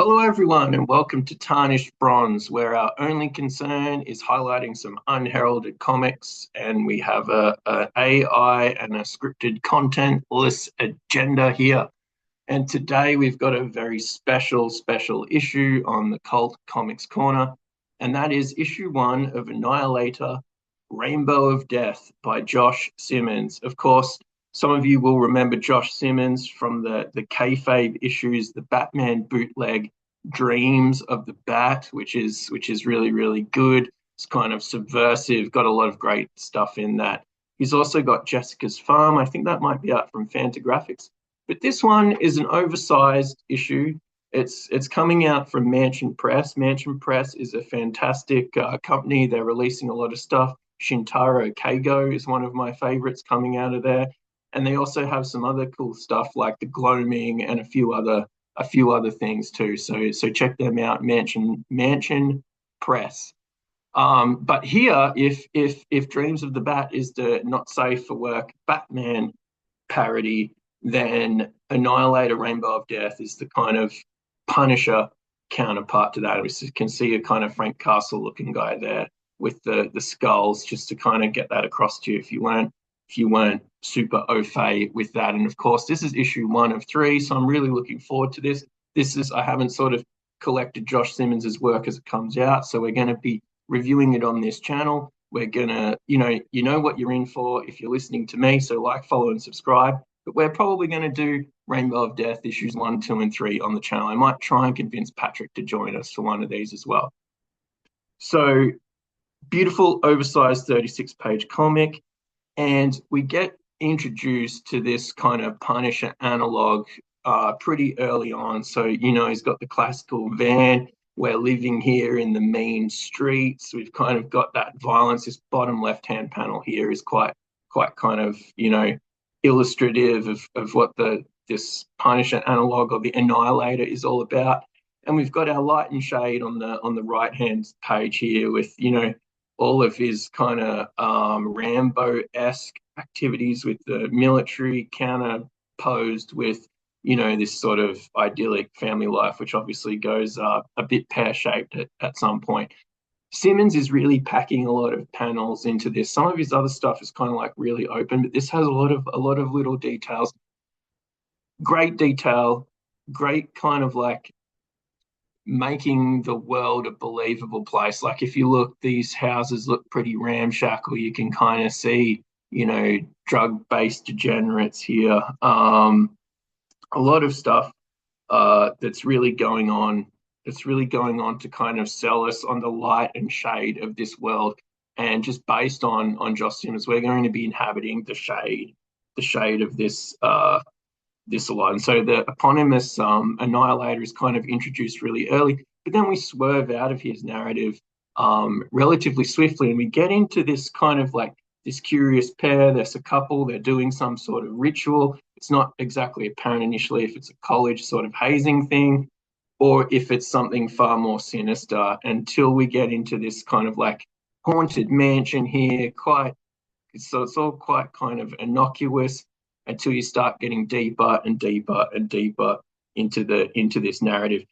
Hello, everyone, and welcome to Tarnished Bronze, where our only concern is highlighting some unheralded comics, and we have a AI and a scripted contentless agenda here. And today we've got a very special issue on the Cult Comics Corner, and that is issue 1 of Annihilator, Rainbow of Death by Josh Simmons. Of course, some of you will remember Josh Simmons from the kayfabe issues, the Batman bootleg Dreams of the Bat, which is really good. It's kind of subversive, got a lot of great stuff in that. He's also got Jessica's Farm. I think that might be out from Fantagraphics. But this one is an oversized issue. It's coming out from Mansion Press. Mansion Press is a fantastic company. They're releasing a lot of stuff. Shintaro Keigo is one of my favorites coming out of there. And they also have some other cool stuff like the Gloaming and a few other things too. So check them out, Mansion Press. But here, if Dreams of the Bat is the not safe for work Batman parody, then Annihilator Rainbow of Death is the kind of Punisher counterpart to that. We can see a kind of Frank Castle looking guy there with the skulls, just to kind of get that across to you if you weren't super au fait with that. And of course, this is issue 1 of 3, so I'm really looking forward to this. I haven't sort of collected Josh Simmons's work as it comes out, so we're going to be reviewing it on this channel. We're going to, you know what you're in for if you're listening to me, so like, follow, and subscribe. But we're probably going to do Rainbow of Death issues 1, 2, and 3 on the channel. I might try and convince Patrick to join us for one of these as well. So, beautiful, oversized 36-page comic. And we get introduced to this kind of Punisher analog pretty early on. So, he's got the classical van. We're living here in the mean streets. We've kind of got that violence. This bottom left-hand panel here is quite kind of, illustrative of what this Punisher analog or the Annihilator is all about. And we've got our light and shade on the right-hand page here with, all of his kind of Rambo-esque activities with the military counterposed with, this sort of idyllic family life, which obviously goes a bit pear-shaped at some point. Simmons is really packing a lot of panels into this. Some of his other stuff is kind of like really open, but this has a lot of little details. Great detail, great kind of like making the world a believable place. Like if you look, these houses look pretty ramshackle. You can kind of see, drug-based degenerates here. A lot of stuff that's really going on. It's really going on to kind of sell us on the light and shade of this world. And just based on Josh Simmons, we're going to be inhabiting the shade of this this a lot. And so the eponymous Annihilator is kind of introduced really early, but then we swerve out of his narrative relatively swiftly, and we get into this kind of like this curious pair. There's a couple, they're doing some sort of ritual. It's not exactly apparent initially if it's a college sort of hazing thing or if it's something far more sinister until we get into this kind of like haunted mansion here. So it's all quite kind of innocuous until you start getting deeper and deeper and deeper into this narrative.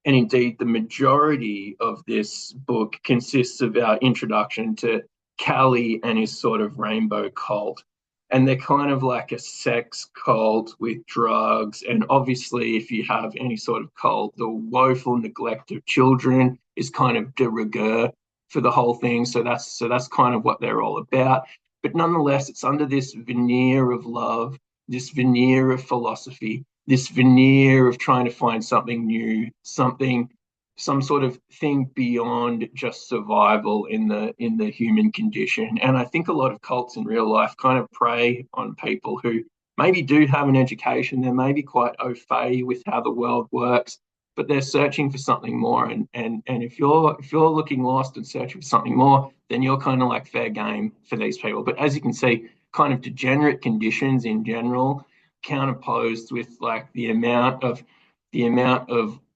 And indeed, the majority of this book consists of our introduction to Callie and his sort of rainbow cult. And they're kind of like a sex cult with drugs. And obviously, if you have any sort of cult, the woeful neglect of children is kind of de rigueur for the whole thing. So that's kind of what they're all about. But nonetheless, it's under this veneer of love, this veneer of philosophy, this veneer of trying to find something new, some sort of thing beyond just survival in the human condition. And I think a lot of cults in real life kind of prey on people who maybe do have an education, they're maybe quite au fait with how the world works, but they're searching for something more. And if you're looking lost and searching for something more, then you're kind of like fair game for these people. But as you can see, kind of degenerate conditions in general, counterposed with like the amount of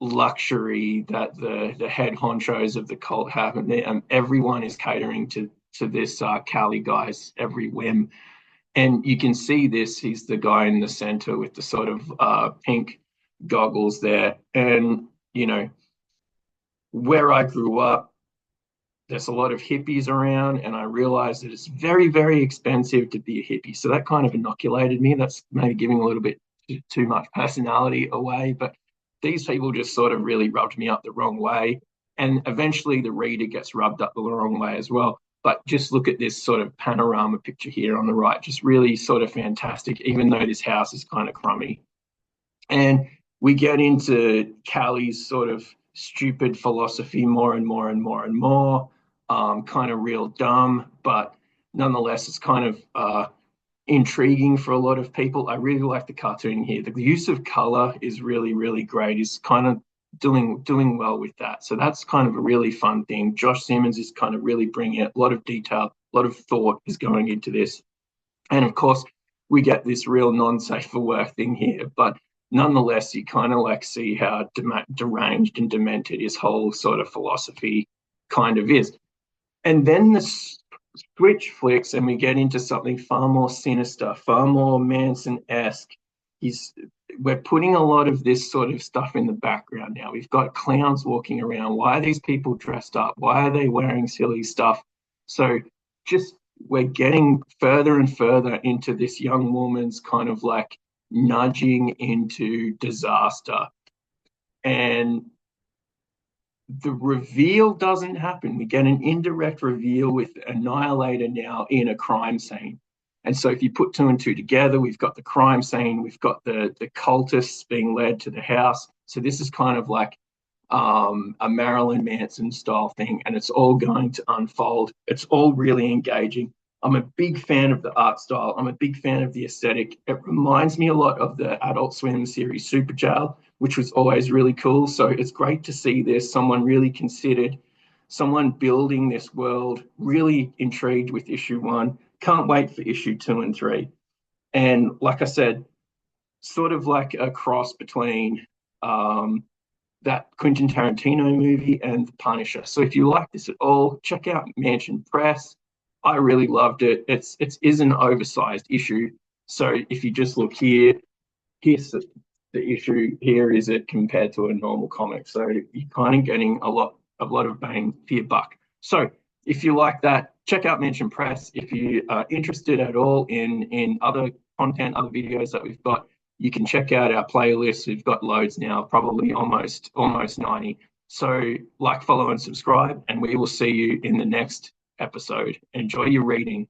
luxury that the head honchos of the cult have, and everyone is catering to this Cali guy's every whim. And you can see this. He's the guy in the center with the sort of pink goggles there. And you know, where I grew up, there's a lot of hippies around, and I realized that it's very, very expensive to be a hippie. So that kind of inoculated me. That's maybe giving a little bit too much personality away, but these people just sort of really rubbed me up the wrong way. And eventually the reader gets rubbed up the wrong way as well. But just look at this sort of panorama picture here on the right, just really sort of fantastic, even though this house is kind of crummy. And we get into Callie's sort of stupid philosophy more and more and more and more, kind of real dumb, but nonetheless, it's kind of intriguing for a lot of people. I really like the cartoon here. The use of color is really, really great. Is kind of doing well with that. So that's kind of a really fun thing. Josh Simmons is kind of really bringing it. A lot of detail, a lot of thought is going into this. And of course, we get this real non-safe for work thing here, but nonetheless, you kind of like see how deranged and demented his whole sort of philosophy kind of is. And then the switch flicks, and we get into something far more sinister, far more Manson-esque. He's We're putting a lot of this sort of stuff in the background now. We've got clowns walking around. Why are these people dressed up? Why are they wearing silly stuff? So just we're getting further and further into this young woman's kind of like nudging into disaster. And the reveal doesn't happen. We get an indirect reveal with Annihilator now in a crime scene. And so if you put two and two together, we've got the crime scene, we've got the cultists being led to the house. So this is kind of like a Marilyn Manson style thing, and it's all going to unfold. It's all really engaging. I'm a big fan of the art style. I'm a big fan of the aesthetic. It reminds me a lot of the Adult Swim series Super Jail, which was always really cool. So it's great to see this, someone really considered, someone building this world, really intrigued with issue 1. Can't wait for issue 2 and 3. And like I said, sort of like a cross between that Quentin Tarantino movie and The Punisher. So if you like this at all, check out Mansion Press. I really loved it. It is an oversized issue. So if you just look here, here's the issue. Here is it compared to a normal comic. So you're kind of getting a lot of bang for your buck. So if you like that, check out Mansion Press. If you are interested at all in other content, other videos that we've got, you can check out our playlist. We've got loads now, probably almost 90. So like, follow, and subscribe, and we will see you in the next episode. Enjoy your reading.